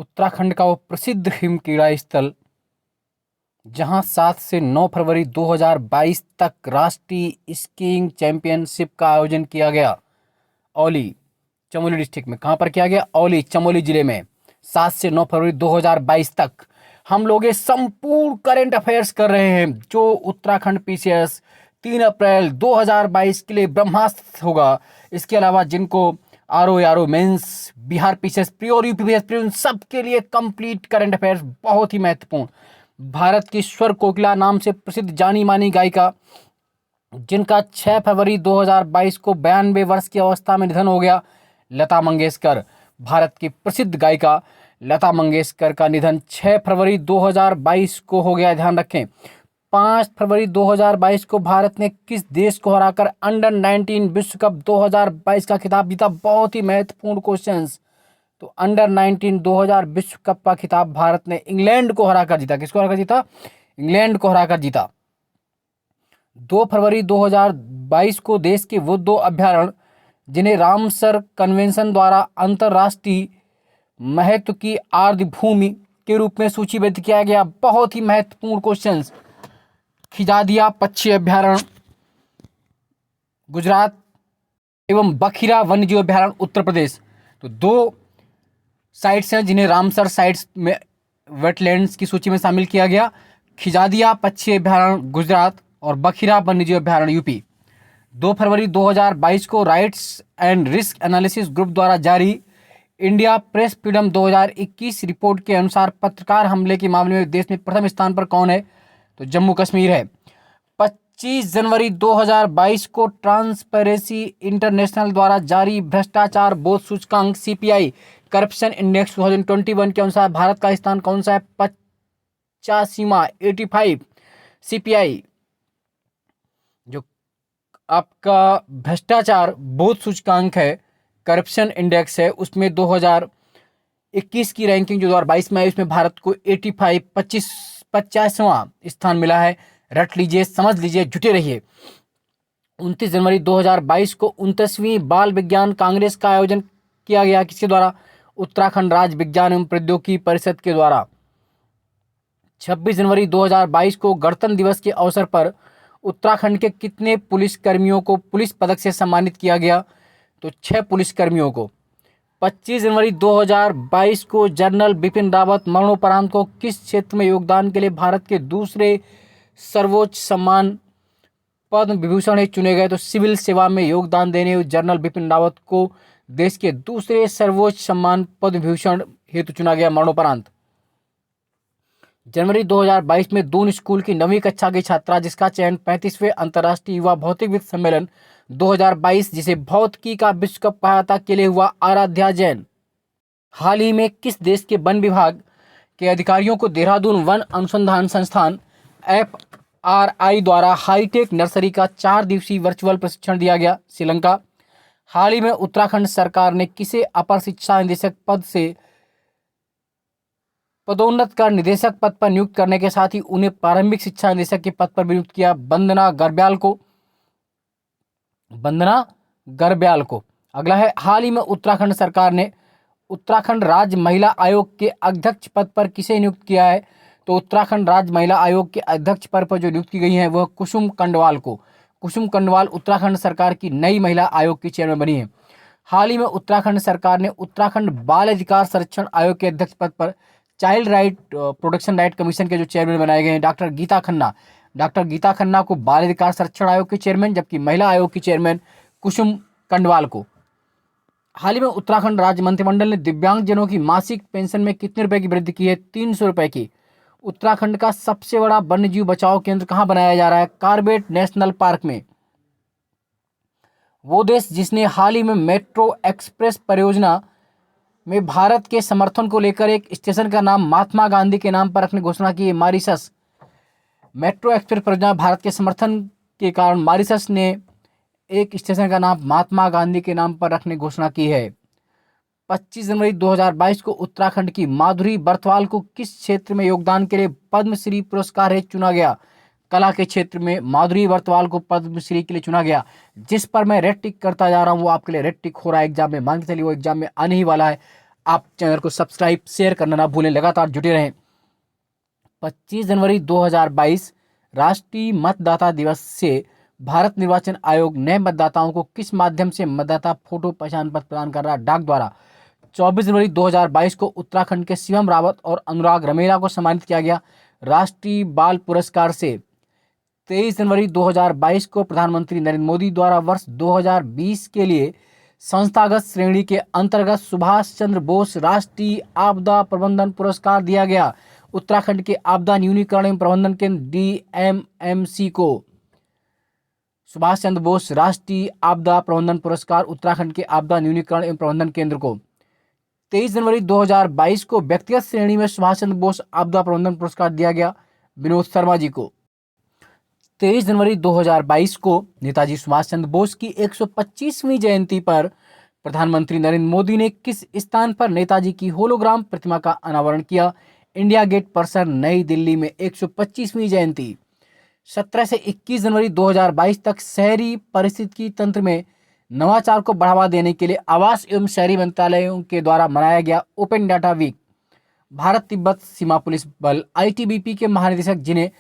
उत्तराखंड का वो प्रसिद्ध हिमक्रीड़ा स्थल जहां 7 से 9 फरवरी 2022 तक राष्ट्रीय स्कीइंग चैंपियनशिप का आयोजन किया गया। औली चमोली डिस्ट्रिक्ट में। कहां पर किया गया? औली चमोली जिले में 7 से 9 फरवरी 2022 तक। हम लोग ये संपूर्ण करंट अफेयर्स कर रहे हैं जो उत्तराखंड पीसीएस 3 अप्रैल 2022 के लिए ब्रह्मास्त्र होगा। इसके अलावा जिनको RO mains, Bihar PCS pre और यूपी पीसीएस प्री, उन सब के लिए कंप्लीट करंट अफेयर्स बहुत ही महत्वपूर्ण। भारत की स्वर कोकिला नाम से प्रसिद्ध जानी मानी गायिका जिनका 6 फरवरी 2022 को 92 वर्ष की अवस्था में निधन हो गया, लता मंगेशकर। भारत की प्रसिद्ध गायिका लता मंगेशकर का निधन 6 फरवरी 2022 को हो गया। ध्यान रखें। 5 फरवरी 2022 को भारत ने किस देश को हराकर अंडर 19 विश्व कप 2022 का खिताब जीता? बहुत ही महत्वपूर्ण क्वेश्चंस। तो अंडर 19 2000 विश्व कप का खिताब भारत ने इंग्लैंड को हराकर जीता। किसको हराकर जीता? इंग्लैंड को हराकर जीता। 2 फरवरी 2022 को देश के वो 2 अभ्यारण्य जिन्हें रामसर कन्वेंशन द्वारा अंतर्राष्ट्रीय महत्व की आर्द्र भूमि के रूप में सूचीबद्ध किया गया। बहुत ही महत्वपूर्ण क्वेश्चंस। खिजादिया पक्षी अभ्यारण्य गुजरात एवं बखिरा वन्यजीव अभ्यारण्य उत्तर प्रदेश। तो 2 साइट्स हैं जिन्हें रामसर साइट्स में वेटलैंड्स की सूची में शामिल किया गया। खिजादिया पक्षी अभ्यारण्य गुजरात और बखिरा वन्यजीव अभ्यारण्य यूपी। 2 फरवरी 2022 को rights and risk analysis group द्वारा जारी इंडिया प्रेस फ्रीडम 2021 रिपोर्ट के अनुसार पत्रकार हमले के मामले में देश में प्रथम स्थान पर कौन है? तो जम्मू कश्मीर है। 25 जनवरी 2022 को ट्रांसपेरेंसी इंटरनेशनल द्वारा जारी भ्रष्टाचार बोध सूचकांक सीपीआई करप्शन इंडेक्स 2021 के अनुसार भारत का स्थान कौन सा है? 85वां 85 सीपीआई जो आपका भ्रष्टाचार बोध सूचकांक है, करप्शन इंडेक्स है, उसमें 2021 की रैंकिंग जो 2022 में है उसमें भारत को 85वां स्थान मिला है। रट लीजिए, समझ लीजिए, जुटे रहिए। 29 जनवरी 2022 को 29वीं बाल विज्ञान कांग्रेस का आयोजन किया गया। किसके द्वारा? उत्तराखंड राज्य विज्ञान एवं प्रौद्योगिकी परिषद के द्वारा। 26 जनवरी 2022 को गणतंत्र दिवस के अवसर पर उत्तराखंड के कितने पुलिस कर्मियों को पुलिस पदक से सम्मानित किया गया? तो 6 पुलिस कर्मियों को। 25 जनवरी 2022 को जनरल बिपिन रावत मरणोपरांत को किस क्षेत्र में योगदान के लिए भारत के दूसरे सर्वोच्च सम्मान पद्म विभूषण हेतु चुने गए? तो सिविल सेवा में योगदान देने जनरल बिपिन रावत को देश के दूसरे सर्वोच्च सम्मान पद्म विभूषण हेतु चुना गया मरणोपरांत। जनवरी 2022 में दून स्कूल की 9वीं कक्षा की छात्रा जिसका चयन 35वें अंतर्राष्ट्रीय युवा भौतिकविद सम्मेलन 2022 जिसे भौतिकी का विश्व कप कहा जाता के लिए हुआ, आराध्या जैन। हाल ही में किस देश के वन विभाग के अधिकारियों को देहरादून वन अनुसंधान संस्थान FRI द्वारा हाईटेक नर्सरी का 4 दिवसीय वर्चुअल प्रशिक्षण दिया गया? श्रीलंका। हाल ही में उत्तराखंड सरकार ने किसे अपर शिक्षा निदेशक पद से पदोन्नत कर निदेशक पद पर नियुक्त करने के साथ ही उन्हें प्रारंभिक शिक्षा निदेशक के पद पर भी नियुक्त किया? वंदना गर्ब्याल को। अगला है, हाल ही में उत्तराखंड सरकार ने उत्तराखंड राज्य महिला आयोग के अध्यक्ष पद पर किसे नियुक्त किया है? तो उत्तराखंड राज्य महिला आयोग के अध्यक्ष पद पर जो नियुक्त की गई है वह कुसुम कंडवाल को। कुसुम कंडवाल उत्तराखंड सरकार की नई महिला आयोग की चेयरमैन बनी है। हाल ही में उत्तराखंड सरकार ने उत्तराखंड बाल अधिकार संरक्षण आयोग के अध्यक्ष पद पर child right protection right commission के जो चेयरमैन बनाए गए हैं डॉक्टर गीता खन्ना को बाल अधिकार संरक्षण आयोग के चेयरमैन, जबकि महिला आयोग की चेयरमैन कुसुम कंडवाल को। हाल ही में उत्तराखंड राज्य मंत्रिमंडल ने दिव्यांगजनों की मासिक पेंशन में कितने रुपए की वृद्धि की है? 300 रुपए की। उत्तराखंड का सबसे बड़ा वन्यजीव बचाव केंद्र कहां बनाया जा रहा है? कार्बेट नेशनल पार्क में। वो देश जिसने हाल ही में मेट्रो एक्सप्रेस परियोजना में भारत के समर्थन को लेकर एक स्टेशन का नाम महात्मा गांधी के नाम पर रखने की घोषणा की है, मॉरिशस। मेट्रो एक्सप्रेस परियोजना भारत के समर्थन के कारण मॉरिशस ने एक स्टेशन का नाम महात्मा गांधी के नाम पर रखने की घोषणा की है। 25 जनवरी 2022 को उत्तराखंड की माधुरी बर्थवाल को किस क्षेत्र में योगदान के लिए पद्मश्री पुरस्कार हेतु चुना गया? कला के क्षेत्र में माधुरी बर्थवाल को पद्मश्री के लिए चुना गया। जिस पर मैं रेड टिक करता जा रहा हूँ वो आपके लिए रेड टिक हो रहा है एग्जाम में, मान के चलिए वो एग्जाम में आने ही वाला है। आप चैनल को सब्सक्राइब शेयर करना ना भूलें, लगातार जुटे रहें। 25 जनवरी 2022 राष्ट्रीय मतदाता दिवस से भारत निर्वाचन आयोग नए मतदाताओं को किस माध्यम से मतदाता फोटो पहचान पत्र प्रदान कर रहा है? डाक द्वारा। 24 जनवरी 2022 को उत्तराखंड के शिवम रावत और अनुराग रमेला को सम्मानित किया गया राष्ट्रीय बाल पुरस्कार से। 23 जनवरी 2022 को प्रधानमंत्री नरेंद्र मोदी द्वारा वर्ष 2020 के लिए संस्थागत श्रेणी के अंतर्गत सुभाष चंद्र बोस राष्ट्रीय आपदा प्रबंधन पुरस्कार दिया गया उत्तराखंड के आपदा न्यूनीकरण एवं प्रबंधन केंद्र DMMC को। सुभाष चंद्र बोस राष्ट्रीय आपदा प्रबंधन पुरस्कार उत्तराखंड के आपदा न्यूनीकरण एवं प्रबंधन केंद्र को। 23 जनवरी 2022 को व्यक्तिगत श्रेणी में सुभाष चंद्र बोस आपदा प्रबंधन पुरस्कार दिया गया विनोद शर्मा जी को। 23 जनवरी 2022 को नेताजी सुभाष चंद्र बोस की 125वीं जयंती पर प्रधानमंत्री नरेंद्र मोदी ने किस स्थान पर नेताजी की होलोग्राम प्रतिमा का अनावरण किया? इंडिया गेट परिसर, नई दिल्ली में 125वीं जयंती। 17 से 21 जनवरी 2022 तक शहरी पारिस्थितिकी तंत्र में नवाचार को बढ़ावा देने के लिए आवास एवं शहरी मंत्रालयों के द्वारा मनाया गया open data week. Bharat Tibet सीमा पुलिस बल ITBP के महानिदेशक, जिन्हें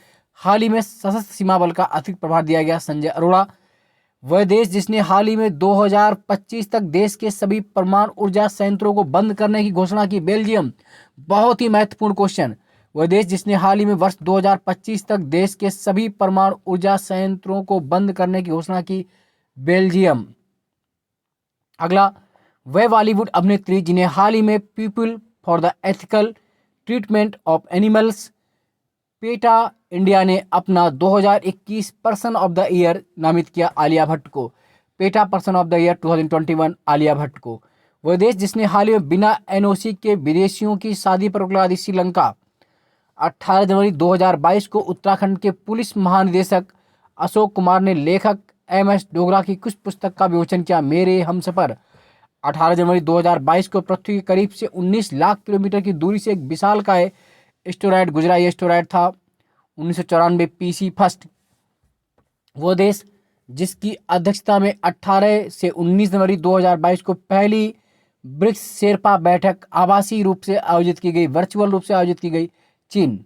हाल ही में सशस्त्र सीमा बल का अतिरिक्त प्रभार दिया गया, संजय अरोड़ा। वह देश जिसने हाल ही में 2025 तक देश के सभी परमाणु ऊर्जा संयंत्रों को बंद करने की घोषणा की, बेल्जियम। बहुत ही महत्वपूर्ण क्वेश्चन। वह देश जिसने हाल ही में वर्ष 2025 तक देश के सभी परमाणु ऊर्जा संयंत्रों को बंद करने की घोषणा की, बेल्जियम। अगला, वह बॉलीवुड अभिनेत्री जिन्हें हाल ही में people for the ethical treatment of animals PETA India ने अपना 2021 पर्सन ऑफ द ईयर नामित किया, आलिया भट्ट को। PETA person of the year 2021 Alia Bhatt को। वह देश जिसने हाल ही में बिना NOC के विदेशियों की शादी पर रोक लगा दी, श्रीलंका। 18 जनवरी 2022 को उत्तराखंड के पुलिस महानिदेशक अशोक कुमार ने लेखक MS डोगरा की कुछ पुस्तक का विमोचन किया, मेरे हमसफर। 18 जनवरी 2022 को पृथ्वी के करीब से 19 लाख किलोमीटर की दूरी से एक विशालकाय एस्टेरॉयड गुजरा। यह एस्टेरॉयड था 1994 PC फर्स्ट। वो देश जिसकी अध्यक्षता में 18 से 19 जनवरी 2022 को पहली ब्रिक्स शेरपा बैठक आभासी रूप से आयोजित की गई, वर्चुअल रूप से आयोजित की गई, चीन।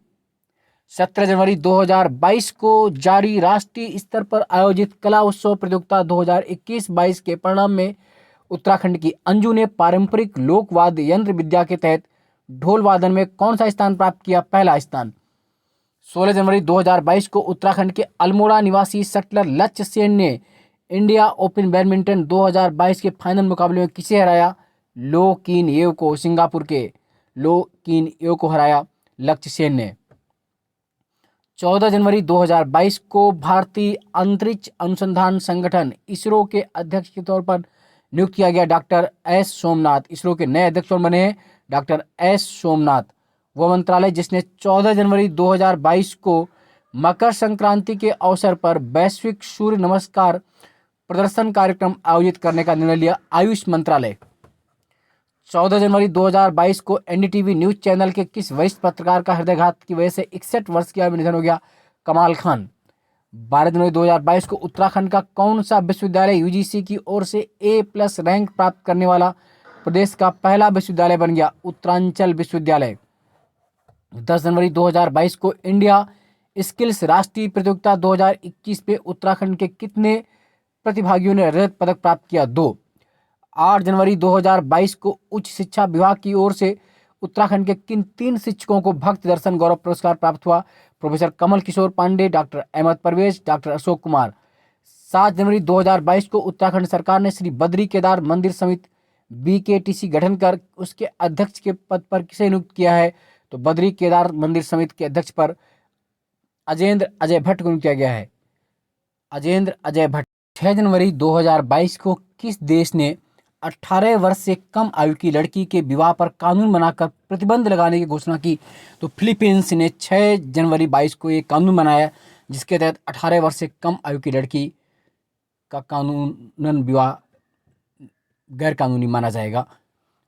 17 जनवरी 2022 को जारी राष्ट्रीय स्तर पर आयोजित कला उत्सव प्रतियोगिता 2021-22 के परिणाम में उत्तराखंड की अंजू ने पारंपरिक लोक वाद्य यंत्र विद्या के तहत ढोल वादन में कौन सा स्थान प्राप्त किया? पहला स्थान। 16 जनवरी 2022 को उत्तराखंड के अल्मोड़ा निवासी शटलर लक्ष्य सेन ने इंडिया ओपन बैडमिंटन 2022 के फाइनल मुकाबले में किसे हराया? लो किन येव को। सिंगापुर के लो किन येव को हराया लक्ष्य सेन ने। 14 जनवरी 2022 को भारतीय अंतरिक्ष अनुसंधान संगठन इसरो के अध्यक्ष के तौर पर नियुक्त किया गया डॉक्टर S सोमनाथ। इसरो के नए अध्यक्ष बने हैं डॉक्टर S सोमनाथ। वह मंत्रालय जिसने 14 जनवरी 2022 को मकर संक्रांति के अवसर पर वैश्विक सूर्य नमस्कार प्रदर्शन कार्यक्रम आयोजित करने का निर्णय लिया, आयुष मंत्रालय। 14 जनवरी 2022 को NDTV न्यूज चैनल के किस वरिष्ठ पत्रकार का हृदयघात की वजह से 61 वर्ष की आयु में निधन हो गया? कमाल खान। 12 जनवरी 2022 को उत्तराखंड का कौन सा विश्वविद्यालय UGC की ओर से A+ रैंक प्राप्त करने वाला प्रदेश का पहला विश्वविद्यालय बन गया? उत्तरांचल विश्वविद्यालय। 10 जनवरी 2022 को इंडिया स्किल्स राष्ट्रीय प्रतियोगिता 2021 में उत्तराखंड के कितने प्रतिभागियों ने रजत पदक प्राप्त किया? 2। 8 जनवरी 2022 को उच्च शिक्षा विभाग की ओर से उत्तराखंड के किन 3 शिक्षकों को भक्ति दर्शन गौरव पुरस्कार प्राप्त हुआ? Professor Kamal Kishore Pandey, doctor Ahmad Parvez, doctor Ashok Kumar. 7 जनवरी 2022 को उत्तराखंड सरकार ने श्री बद्री केदार मंदिर समिति BKTC गठन कर उसके अध्यक्ष के पद पर किसे नियुक्त किया है? तो बद्री केदार मंदिर समिति के अध्यक्ष पर अजेंद्र अजय भट्ट को नियुक्त किया गया है, अजेंद्र अजय भट्ट। 6 जनवरी 2022 को किस देश ने 18 वर्ष से कम आयु की लड़की के विवाह पर कानून बनाकर प्रतिबंध लगाने की घोषणा की? तो फिलीपींस ने 6 जनवरी 22 को एक कानून बनाया जिसके तहत 18 वर्ष से कम आयु की लड़की का कानूनन विवाह गैर कानूनी माना जाएगा।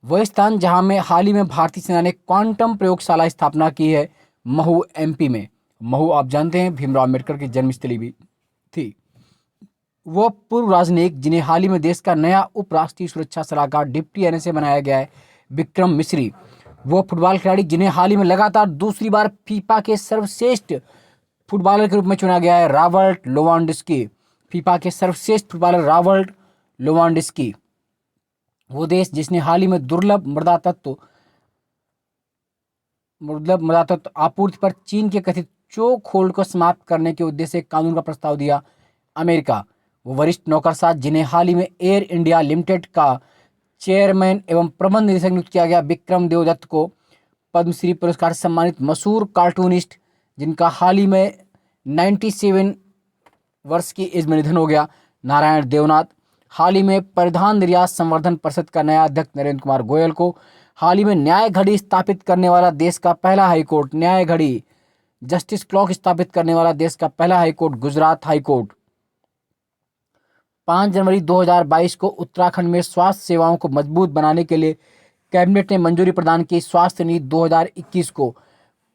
वह स्थान जहां में हाल ही में भारतीय सेना ने क्वांटम प्रयोगशाला स्थापना की है, महू MP में। महू आप जानते हैं भीमराव अम्बेडकर की जन्मस्थली भी थी। वह पूर्व राजनयिक जिन्हें हाल ही में देश का नया उपराष्ट्रीय सुरक्षा सलाहकार डिप्टी NSA बनाया गया है, विक्रम मिश्री। वो फुटबॉल खिलाड़ी जिन्हें हाल ही में लगातार दूसरी बार फीफा के सर्वश्रेष्ठ फुटबॉलर के रूप में चुना गया है, रॉबर्ट लेवांडोव्स्की। फीफा के सर्वश्रेष्ठ फुटबॉलर रॉबर्ट लेवांडोव्स्की। वो देश जिसने हाल ही में दुर्लभ मृदा तत्व आपूर्ति पर चीन के कथित चोक होल्ड को समाप्त करने के उद्देश्य से कानून का प्रस्ताव दिया, अमेरिका। वो वरिष्ठ नौकरशाह जिन्हें हाल ही में एयर इंडिया लिमिटेड का चेयरमैन एवं प्रबंध निदेशक नियुक्त किया गया, विक्रम देवदत्त को पद्मश्री पुरस्कार से सम्मानित मशहूर कार्टूनिस्ट जिनका हाल ही में 97 वर्ष की एज में निधन हो गया, नारायण देवनाथ। हाल ही में परिधान निर्यात संवर्धन परिषद का नया अध्यक्ष नरेंद्र कुमार गोयल को हाल ही में न्याय घड़ी स्थापित करने वाला देश का पहला हाईकोर्ट, न्याय घड़ी जस्टिस क्लॉक स्थापित करने वाला देश का पहला हाईकोर्ट, गुजरात हाईकोर्ट। 5 जनवरी 2022 को उत्तराखंड में स्वास्थ्य सेवाओं को मजबूत बनाने के लिए कैबिनेट ने मंजूरी प्रदान की, स्वास्थ्य नीति 2021 को।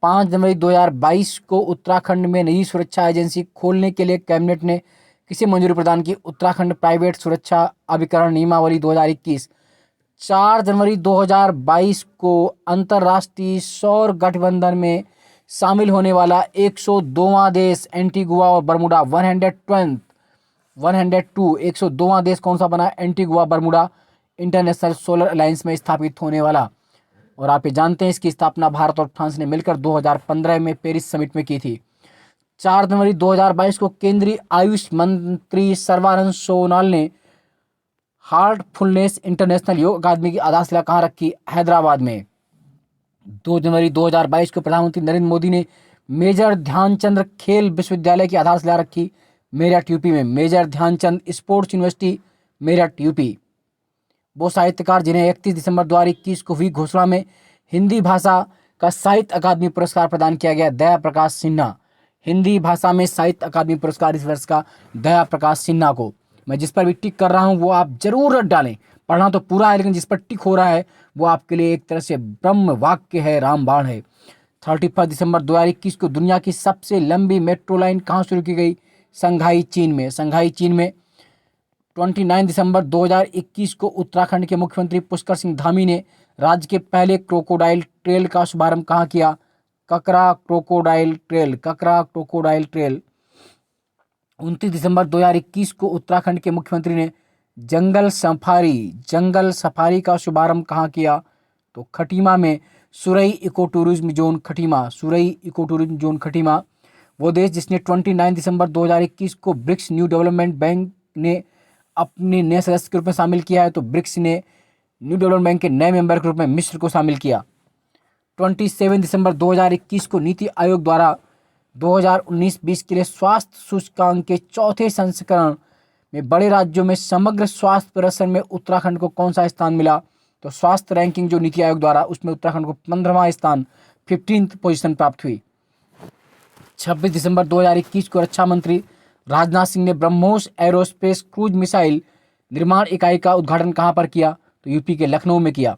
5 जनवरी 2022 को उत्तराखंड में नई सुरक्षा एजेंसी खोलने के लिए कैबिनेट ने किसे मंजूरी प्रदान की, उत्तराखंड प्राइवेट सुरक्षा अभिकरण नियमावली 2021। 4 जनवरी 2022 को अंतर्राष्ट्रीय सौर गठबंधन में शामिल होने वाला 102वां देश एंटीगुआ और बरमूडा 102वां देश कौन सा बना, Antigua Bermuda international solar alliance में स्थापित होने वाला। और आप ये जानते हैं इसकी स्थापना भारत और फ्रांस ने मिलकर 2015 में पेरिस समिट में की थी। 4 जनवरी 2022 को केंद्रीय आयुष मंत्री सर्बानंद सोनोवाल ने हार्टफुलनेस इंटरनेशनल योग अकादमी की आधारशिला कहाँ रखी, हैदराबाद में। 2 जनवरी 2022 को प्रधानमंत्री नरेंद्र मोदी ने मेजर ध्यानचंद खेल विश्वविद्यालय की आधारशिला रखी, मेरठ यूपी में, Major Dhyan Chand Sports University, Meerut UP. वो साहित्यकार जिन्हें 31 दिसंबर 2021 को हुई घोषणा में हिंदी भाषा का साहित्य अकादमी पुरस्कार प्रदान किया गया, दया प्रकाश सिन्हा। हिंदी भाषा में साहित्य अकादमी पुरस्कार इस वर्ष का दया प्रकाश सिन्हा को। मैं जिस पर भी टिक कर रहा हूँ वो आप जरूर रट डालें, पढ़ना तो पूरा है लेकिन जिस पर टिक हो रहा है वो आपके लिए एक तरह से ब्रह्म वाक्य है, रामबाण है। 31 दिसंबर 2021 को दुनिया की सबसे लंबी मेट्रो लाइन कहाँ शुरू की गई, संघाई चीन में, संघाई चीन में। 29 दिसंबर 2021 को उत्तराखंड के मुख्यमंत्री पुष्कर सिंह धामी ने राज्य के पहले क्रोकोडाइल ट्रेल का शुभारंभ कहाँ किया, ककरा क्रोकोडाइल ट्रेल, ककरा क्रोकोडाइल ट्रेल। 29 दिसंबर 2021 को उत्तराखंड के मुख्यमंत्री ने जंगल सफारी का शुभारंभ कहाँ किया, तो खटीमा में, Surai eco tourism zone Khatima, Surai eco tourism zone Khatima. वो देश जिसने 29 दिसंबर 2021 को ब्रिक्स न्यू डेवलपमेंट बैंक ने अपने नए सदस्य के रूप में शामिल किया है, तो ब्रिक्स ने न्यू डेवलपमेंट बैंक के नए मेंबर के रूप में मिस्र को शामिल किया। 27 दिसंबर 2021 को नीति आयोग द्वारा 2019-20 के लिए स्वास्थ्य सूचकांक के चौथे संस्करण में बड़े राज्यों में समग्र स्वास्थ्य प्रदर्शन में उत्तराखंड को कौन सा स्थान मिला, तो स्वास्थ्य रैंकिंग जो नीति आयोग द्वारा, उसमें उत्तराखंड को 15वां स्थान, 15th पोजीशन प्राप्त हुई। 26 दिसंबर 2021 को रक्षा मंत्री राजनाथ सिंह ने ब्रह्मोस एरोस्पेस क्रूज मिसाइल निर्माण इकाई का उद्घाटन कहाँ पर किया, तो यूपी के लखनऊ में किया।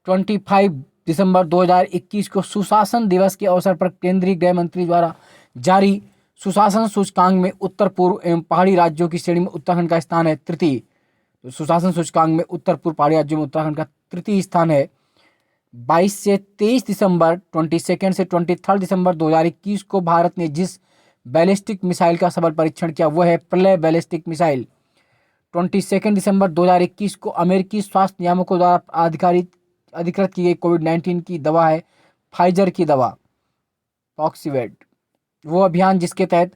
25 दिसंबर 2021 को सुशासन दिवस के अवसर पर केंद्रीय गृह मंत्री द्वारा जारी सुशासन सूचकांक में उत्तर पूर्व एवं पहाड़ी राज्यों की श्रेणी में उत्तराखंड का स्थान है तृतीय। तो सुशासन सूचकांक में उत्तर पूर्व पहाड़ी राज्यों में उत्तराखंड का तृतीय स्थान है। 22 से 23 दिसंबर 22 से 23 दिसंबर 2021 को भारत ने जिस बैलिस्टिक मिसाइल का सफल परीक्षण किया वो है प्रलय बैलिस्टिक मिसाइल। 22 दिसंबर 2021 को अमेरिकी स्वास्थ्य नियामकों द्वारा अधिकृत की गई कोविड-19 की दवा है फाइजर की दवा पॉक्सीवेड। वो अभियान जिसके तहत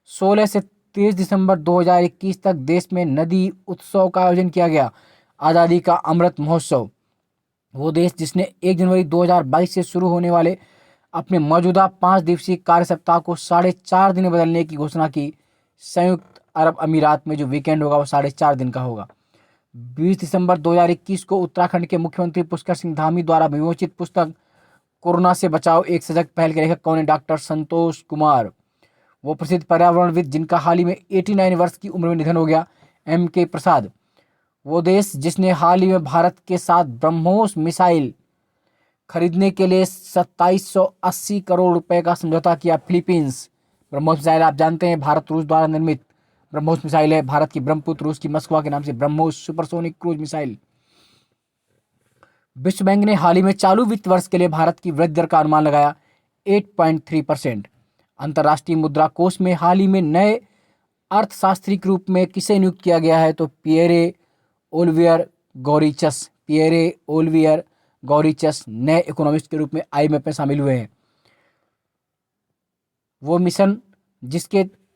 16 से 30 दिसंबर 2021 तक देश में नदी उत्सव का आयोजन किया गया, आज़ादी का अमृत महोत्सव। वो देश जिसने 1 जनवरी 2022 से शुरू होने वाले अपने मौजूदा 5 दिवसीय कार्य सप्ताह को 4.5 दिन बदलने की घोषणा की, संयुक्त अरब अमीरात में जो वीकेंड होगा वो 4.5 दिन का होगा। 20 दिसंबर 2021 को उत्तराखंड के मुख्यमंत्री पुष्कर सिंह धामी द्वारा विमोचित पुस्तक कोरोना से बचाओ एक सजग पहल के लेखक कौन है, डॉक्टर संतोष कुमार। वो प्रसिद्ध पर्यावरणविद जिनका हाल ही में 89 वर्ष की उम्र में निधन हो गया, M.K. प्रसाद। वो देश जिसने हाल ही में भारत के साथ ब्रह्मोस मिसाइल खरीदने के लिए 2780 करोड़ रुपए का समझौता किया, फिलीपींस। ब्रह्मोस मिसाइल आप जानते हैं भारत रूस द्वारा निर्मित ब्रह्मोस मिसाइल है, भारत की ब्रह्मपुत्र, रूस की मस्कवा के नाम से ब्रह्मोस सुपरसोनिक क्रूज मिसाइल। विश्व बैंक ने हाल ही में चालू वित्त वर्ष के लिए भारत की वृद्धि दर का अनुमान लगाया 8.3%। अंतर्राष्ट्रीय मुद्रा कोष में हाल ही में नए अर्थशास्त्री के रूप में किसे नियुक्त किया गया है? तो पियरे ओलिवियर गौरीचस नए इकोनॉमिस्ट के रूप में आईएमएफ में शामिल हुए हैं। वो मिशन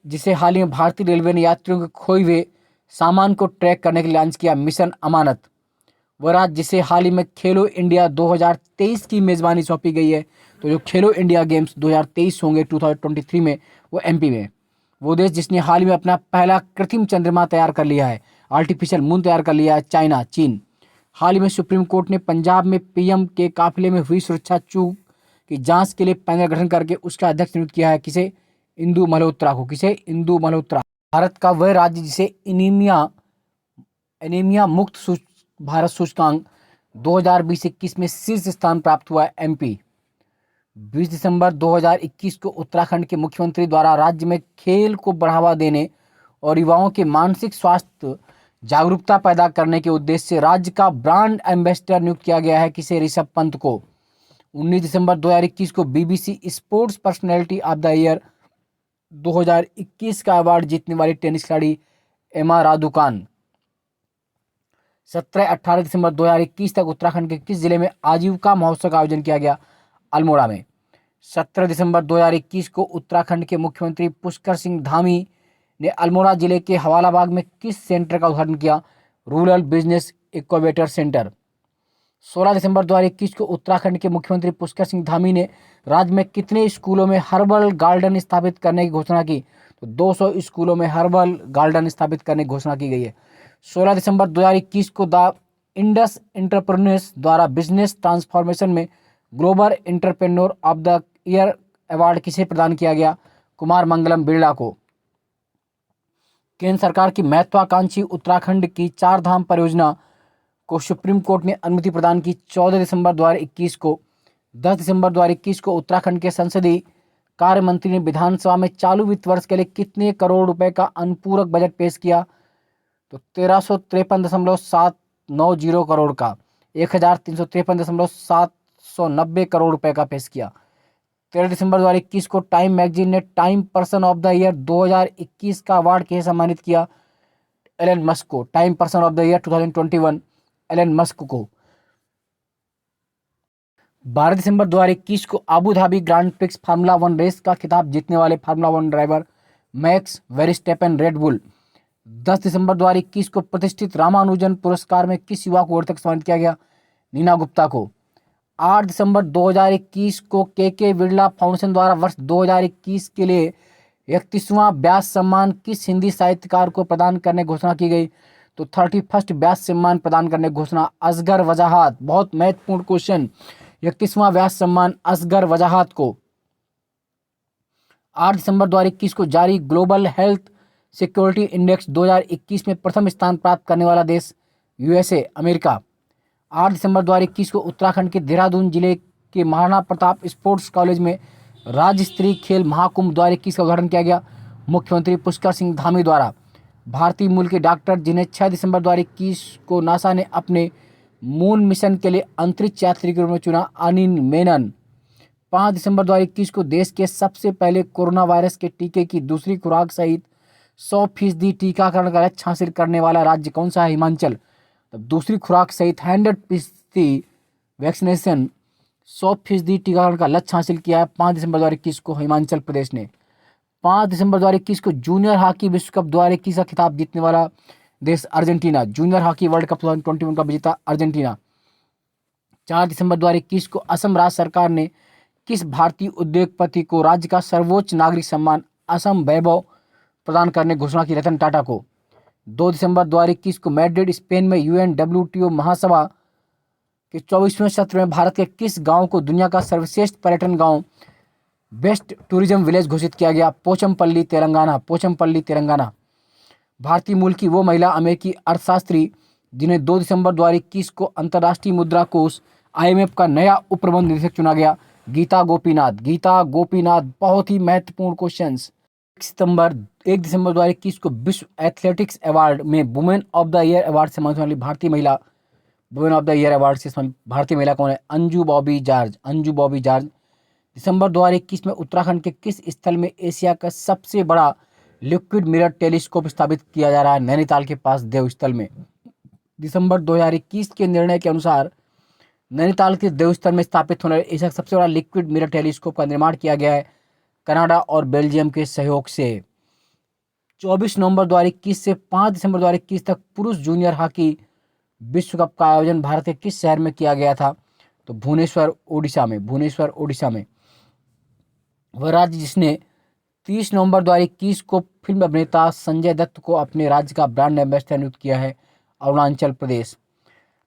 जिसे हाल ही में भारतीय रेलवे ने यात्रियों के खोए हुए सामान को ट्रैक करने के लिए लॉन्च किया, मिशन अमानत। वह राज्य जिसे हाल ही में खेलो इंडिया 2023 की मेजबानी सौंपी गई है, तो जो खेलो इंडिया गेम्स 2023 होंगे 2023 में, वो एमपी में। वो देश जिसने हाल ही में अपना पहला कृत्रिम चंद्रमा तैयार कर लिया है, आर्टिफिशियल मून तैयार कर लिया है, चाइना, चीन। हाल ही में सुप्रीम कोर्ट ने पंजाब में पीएम के काफिले में हुई सुरक्षा चूक की जांच के लिए पैनल गठन करके उसका अध्यक्ष नियुक्त किया है। किसे? इंदु मल्होत्रा को। किसे? इंदु मल्होत्रा। भारत का वह राज्य जिसे एनीमिया मुक्त भारत सूचकांक 2020-21 में शीर्ष स्थान प्राप्त हुआ है, एमपी। 20 दिसंबर 2021 को उत्तराखंड के मुख्यमंत्री द्वारा राज्य में खेल को बढ़ावा देने और युवाओं के मानसिक स्वास्थ्य जागरूकता पैदा करने के उद्देश्य से राज्य का ब्रांड एम्बेसडर नियुक्त किया गया है। किसे? ऋषभ पंत को। 19 दिसंबर 2021 को BBC sports personality of the year 2021 का अवार्ड जीतने वाली टेनिस खिलाड़ी एमा रादुकान। 17-18 दिसंबर 2021 तक उत्तराखंड के किस जिले में आजीविका महोत्सव का आयोजन किया गया? अल्मोड़ा में। 17 दिसंबर 2021 को उत्तराखंड के मुख्यमंत्री पुष्कर सिंह धामी ने अल्मोड़ा जिले के हवालाबाग में किस सेंटर का उद्घाटन किया? Rural business incubator centre. 16 दिसंबर 2021 को उत्तराखंड के मुख्यमंत्री पुष्कर सिंह धामी ने राज्य में कितने स्कूलों में हर्बल गार्डन स्थापित करने की घोषणा की? तो 200 स्कूलों में हर्बल गार्डन स्थापित करने की घोषणा की गई है। 16 दिसंबर 2021 को द इंडस एंटरप्रेन्योर्स द्वारा बिजनेस ट्रांसफॉर्मेशन में global entrepreneur of the year award किसे प्रदान किया गया? कुमार मंगलम बिरला को। केंद्र सरकार की महत्वाकांक्षी उत्तराखंड की 4 धाम परियोजना को सुप्रीम कोर्ट ने अनुमति प्रदान की 14 दिसंबर 2021 को। 10 दिसंबर 2021 को उत्तराखंड के संसदीय कार्य मंत्री ने विधानसभा में चालू वित्त वर्ष के लिए कितने करोड़ रुपए का अनुपूरक बजट पेश किया? तो 1353.790 करोड़ का, 1353.790 करोड़ रुपए का पेश किया। 13 दिसंबर 2021 को टाइम मैगजीन ने Time person of the year 2021 का अवार्ड किसे सम्मानित किया? एलन मस्क को। Time person of the year 2021 Elon Musk को। 12 दिसंबर 2021 को Abu Dhabi Grand Prix Formula 1 race का खिताब जीतने वाले Formula 1 driver Max Verstappen Red Bull. 10 दिसंबर 2021 को प्रतिष्ठित रामानुजन पुरस्कार में किस युवा को तक सम्मानित किया गया? नीना गुप्ता को। 8 दिसंबर 2021 को के बिरला फाउंडेशन द्वारा वर्ष 2021 के लिए 31वां व्यास सम्मान किस हिंदी साहित्यकार को प्रदान करने की घोषणा की गई? तो 31st व्यास सम्मान प्रदान करने की घोषणा असगर वजाहत। बहुत महत्वपूर्ण क्वेश्चन। 31वां व्यास सम्मान असगर वजाहत को। 8 दिसंबर 2021 को जारी ग्लोबल हेल्थ सिक्योरिटी इंडेक्स 2021 में प्रथम स्थान प्राप्त करने वाला देश यूएसए, अमेरिका। 8 दिसंबर 2021 को उत्तराखंड के देहरादून जिले के महाराणा प्रताप स्पोर्ट्स कॉलेज में राज्य स्तरीय खेल महाकुंभ 2021 का उद्घाटन किया गया, मुख्यमंत्री पुष्कर सिंह धामी द्वारा। भारतीय मूल के डॉक्टर जिन्हें 6 दिसंबर 2021 को नासा ने अपने मून मिशन के लिए अंतरिक्ष यात्री के रूप में चुना, अनिल मेनन। 5 दिसंबर 2021 को देश के सबसे पहले कोरोना वायरस के टीके की दूसरी खुराक सहित 100% टीकाकरण का लक्ष्य हासिल करने वाला राज्य कौन सा है? हिमाचल। तब दूसरी खुराक सहित 100% वैक्सीनेशन 100% टीकाकरण का लक्ष्य हासिल किया है 5 दिसंबर 2021 को हिमाचल प्रदेश ने। 5 दिसंबर 2021 को जूनियर हॉकी विश्व कप 2021 का खिताब जीतने वाला देश Argentina. Junior hockey world cup 2021 का विजेता अर्जेंटीना। 4 दिसंबर 2021 को असम राज्य सरकार ने किस भारतीय उद्योगपति को राज्य का सर्वोच्च नागरिक सम्मान असम वैभव प्रदान करने की घोषणा की? रतन टाटा को। 2 दिसंबर 2021 को मैड्रिड, स्पेन में UNWTO महासभा के 24वें सत्र में भारत के किस गांव को दुनिया का सर्वश्रेष्ठ पर्यटन गांव बेस्ट टूरिज्म विलेज घोषित किया गया? पोचमपल्ली, तेलंगाना। पोचमपल्ली, तेलंगाना। भारतीय मूल की वो महिला अमेरिकी अर्थशास्त्री जिन्हें 2 दिसंबर 2021 को अंतर्राष्ट्रीय मुद्रा कोष IMF का नया उप प्रबंध निदेशक चुना गया, गीता गोपीनाथ। गीता गोपीनाथ। बहुत ही महत्वपूर्ण क्वेश्चन। 1 दिसंबर 2021 को विश्व एथलेटिक्स अवार्ड में women of the year award से सम्मानित वाली भारतीय महिला women of the year award से भारतीय महिला कौन है? अंजू बॉबी जॉर्ज। अंजू बॉबी जॉर्ज। दिसंबर 2021 में उत्तराखंड के किस स्थल में एशिया का सबसे बड़ा लिक्विड मिरर टेलीस्कोप स्थापित किया जा रहा है? नैनीताल के पास देवस्थल में। दिसंबर 2021 के निर्णय के अनुसार नैनीताल के देवस्थल में स्थापित होने वाले एशिया का सबसे बड़ा लिक्विड मिरर टेलीस्कोप का निर्माण किया गया है कनाडा और बेल्जियम के सहयोग से। 24 नवंबर 2021 से 5 दिसंबर 2021 तक पुरुष जूनियर हॉकी विश्व कप का आयोजन भारत के किस शहर में किया गया था? तो भुवनेश्वर ओडिशा में। भुवनेश्वर ओडिशा में। वह राज्य जिसने 30 नवंबर 2021 को फिल्म अभिनेता संजय दत्त को अपने राज्य का ब्रांड एम्बेसडर नियुक्त किया है, अरुणाचल प्रदेश।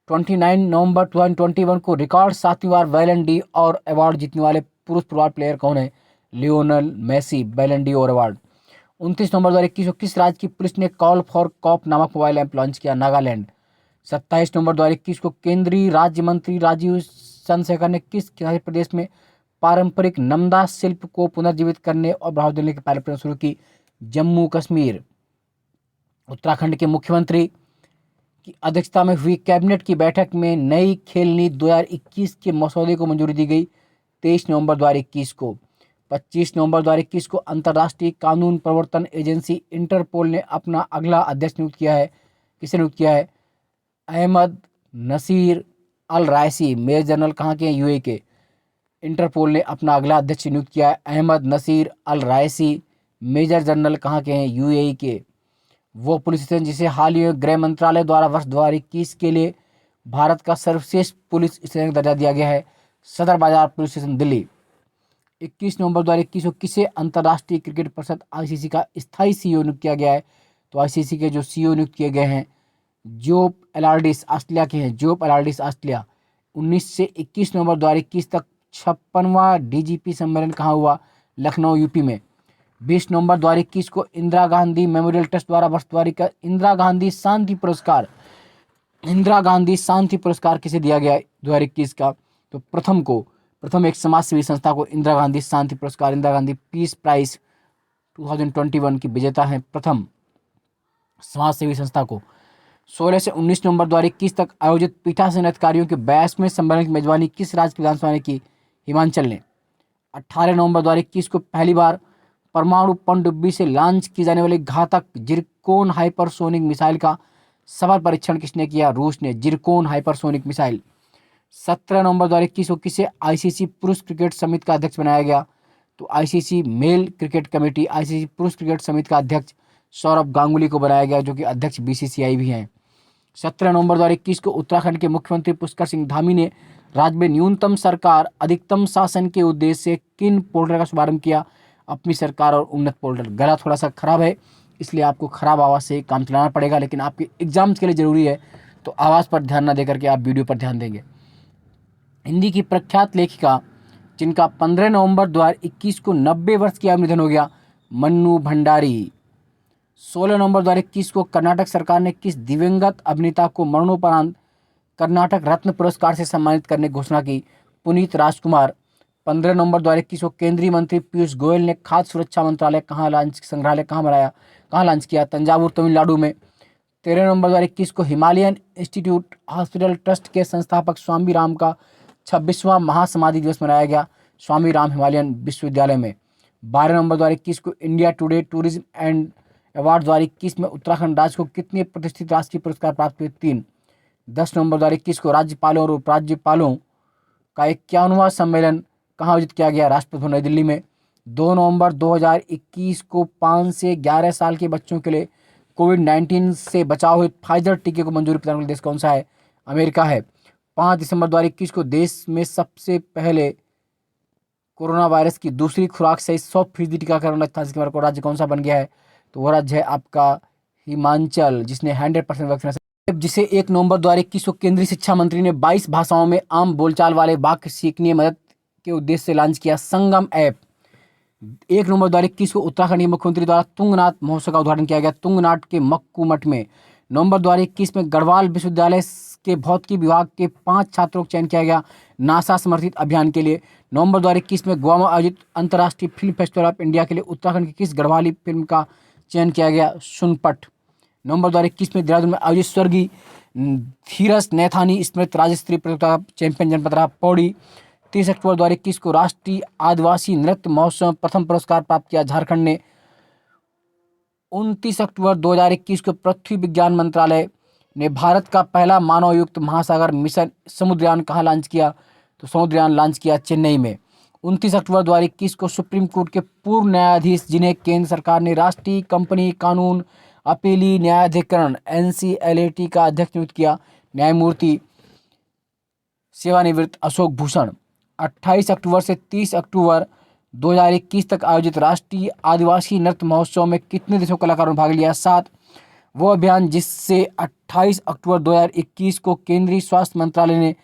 29 नवंबर 2021 को रिकॉर्ड 7वीं बार बैलन डी और अवार्ड जीतने वाले पुरुष फुटबॉल प्लेयर कौन है? लियोनेल मेसी, बैलन डी और अवार्ड। 29 नवंबर 2021 को किस राज्य की पुलिस ने कॉल फॉर कॉप नामक मोबाइल ऐप लॉन्च किया? नागालैंड। 27 नवंबर 2021 को केंद्रीय राज्य मंत्री राजीव चंद्रशेखर ने किस हिमाचल प्रदेश में पारंपरिक नमदा शिल्प को पुनर्जीवित करने और बढ़ावा देने की पहल परियोजना शुरू की? जम्मू कश्मीर। उत्तराखंड के मुख्यमंत्री की अध्यक्षता में हुई कैबिनेट की बैठक में नई खेल नीति 2021 के मसौदे को मंजूरी दी गई 23 नवंबर 2021 को। 25 नवंबर 2021 को अंतर्राष्ट्रीय कानून प्रवर्तन एजेंसी इंटरपोल ने अपना अगला अध्यक्ष नियुक्त किया है। किसे नियुक्त किया है? अहमद नसीर अल रायसी, मेजर जनरल कहाँ के हैं? यूएई के। इंटरपोल ने अपना अगला अध्यक्ष नियुक्त किया है अहमद नसीर अल रायसी, मेजर जनरल कहाँ के हैं? यूएई के। वो पुलिस स्टेशन जिसे हाल ही में गृह मंत्रालय द्वारा वर्ष 2021 के लिए भारत का सर्वश्रेष्ठ पुलिस स्टेशन का दर्जा दिया गया है, सदर बाजार पुलिस स्टेशन, दिल्ली। 21 नवंबर 2021 को किसे अंतर्राष्ट्रीय क्रिकेट परिषद आईसीसी का स्थायी सीईओ नियुक्त किया गया है? तो आईसीसी के जो सीईओ नियुक्त किए गए हैं जोप एलार्डिस, ऑस्ट्रेलिया के हैं, जोप एलार्डिस, ऑस्ट्रेलिया। 19 से 21 नवंबर 2021 तक 56वां डीजीपी सम्मेलन कहाँ हुआ? लखनऊ, यूपी में। 20 नवंबर 2021 को इंदिरा गांधी मेमोरियल ट्रस्ट द्वारा वर्ष 2021 का इंदिरा गांधी शांति पुरस्कार, इंदिरा गांधी शांति पुरस्कार किसे दिया गया 2021 का? तो प्रथम एक समाज सेवी संस्था को इंदिरा गांधी शांति पुरस्कार, इंदिरा गांधी पीस प्राइज 2021 की विजेता है प्रथम समाज सेवी संस्था को। 16 से 19 नवंबर 2021 तक आयोजित पीठासीन अधिकारियों के 82वें सम्मेलन की मेजबानी किस राज्य की विधानसभा ने की? हिमाचल ने। 18 नवंबर 2021 को पहली बार परमाणु पनडुब्बी से लॉन्च की जाने वाली घातक जिरकोन हाइपरसोनिक मिसाइल का सफल परीक्षण किसने किया? रूस ने। Zircon hypersonic missile. 17 नवंबर 2021 को किसे आईसीसी पुरुष क्रिकेट समिति का अध्यक्ष बनाया गया? तो ICC male cricket committee, ICC पुरुष क्रिकेट समिति का अध्यक्ष सौरभ गांगुली को बनाया गया, जो कि अध्यक्ष बीसीसीआई भी हैं। 17 नवंबर 2021 को उत्तराखंड के मुख्यमंत्री पुष्कर सिंह धामी ने राज्य में न्यूनतम सरकार अधिकतम शासन के उद्देश्य से किन पोर्टल का शुभारंभ किया? अपनी सरकार और उन्नत पोर्टल। गला थोड़ा सा खराब है, इसलिए आपको खराब आवाज़ से काम चलाना पड़ेगा, लेकिन आपके एग्जाम्स के लिए ज़रूरी है, तो आवाज़ पर ध्यान न देकर के आप वीडियो पर ध्यान देंगे। हिंदी की प्रख्यात लेखिका जिनका 15 नवंबर 2021 को 90 वर्ष की आयु में निधन हो गया, मन्नू भंडारी। 16 नवंबर 2021 को कर्नाटक सरकार ने किस दिवंगत अभिनेता को मरणोपरांत कर्नाटक रत्न पुरस्कार से सम्मानित करने की घोषणा की? पुनीत राजकुमार। 15 नवंबर 2021 को केंद्रीय मंत्री पीयूष गोयल ने खाद्य सुरक्षा मंत्रालय संग्रहालय कहाँ लॉन्च किया? तंजावुर, तमिलनाडु में। 13 नवंबर 2021 को हिमालयन इंस्टीट्यूट हॉस्पिटल ट्रस्ट के संस्थापक स्वामी राम का 26वां महासमाधि दिवस मनाया गया, स्वामी राम हिमालयन विश्वविद्यालय में। 12 नवंबर 2021 को India today tourism and award 2021 में उत्तराखंड राज्य को कितने प्रतिष्ठित राष्ट्रीय पुरस्कार प्राप्त हुए? 3। 10 नवंबर 2021 को राज्यपालों और उपराज्यपालों का 51वां सम्मेलन कहाँ आयोजित किया गया? राष्ट्रपति भवन, नई दिल्ली में। 2 नवंबर 2021 को 5 से 11 साल के बच्चों के लिए कोविड-19 से बचाव हुए फाइजर टीके को मंजूरी प्रदान करने वाला देश कौन सा है? अमेरिका है। 5 दिसंबर 2021 को देश में सबसे पहले कोरोना वायरस की दूसरी खुराक सहित 100% टीकाकरण राज्य कौन सा बन गया है? तो वो राज्य है आपका हिमाचल, जिसने 100% वैक्सीनेशन, जिसे 1 नवंबर 2021 को केंद्रीय शिक्षा मंत्री ने 22 भाषाओं में आम बोलचाल वाले वाक्य सीखने में मदद के उद्देश्य से लॉन्च किया, संगम ऐप। 1 नवंबर 2021 को उत्तराखंड के मुख्यमंत्री द्वारा तुंगनाथ महोत्सव का उद्घाटन किया गया, तुंगनाथ के मक्कू मठ में। नवंबर 2021 में गढ़वाल विश्वविद्यालय के भौतिकी विभाग के 5 छात्रों को चयन किया गया नासा समर्थित अभियान के लिए। नवंबर 2021 में गोवा में आयोजित अंतर्राष्ट्रीय फिल्म फेस्टिवल ऑफ इंडिया के लिए उत्तराखंड की किस गढ़वाली फिल्म का चयन किया गया? सुनपट। नवंबर 2021 में देहरादून में आयोजित स्वर्गीय धीरज नैथानी स्मृत राज्य स्तरीय प्रतियोगिता चैंपियन जनपद रहा पौड़ी। 30 अक्टूबर 2021 को राष्ट्रीय आदिवासी नृत्य महोत्सव में प्रथम पुरस्कार प्राप्त किया झारखंड ने। 29 अक्टूबर 2021 को पृथ्वी विज्ञान मंत्रालय ने भारत का पहला मानवयुक्त महासागर मिशन समुद्रयान कहाँ लॉन्च किया? तो समुद्रयान लॉन्च किया चेन्नई में। 29 अक्टूबर 2021 को सुप्रीम कोर्ट के पूर्व न्यायाधीश जिन्हें केंद्र सरकार ने राष्ट्रीय कंपनी कानून अपीली न्यायाधिकरण NCLAT का अध्यक्ष नियुक्त किया, न्यायमूर्ति सेवानिवृत्त अशोक भूषण। 28 अक्टूबर से 30 अक्टूबर 2021 तक आयोजित राष्ट्रीय आदिवासी नृत्य महोत्सव में कितने देशों के कलाकारों ने भाग लिया? 7। वो अभियान जिससे 28 अक्टूबर 2021 को केंद्रीय स्वास्थ्य मंत्रालय ने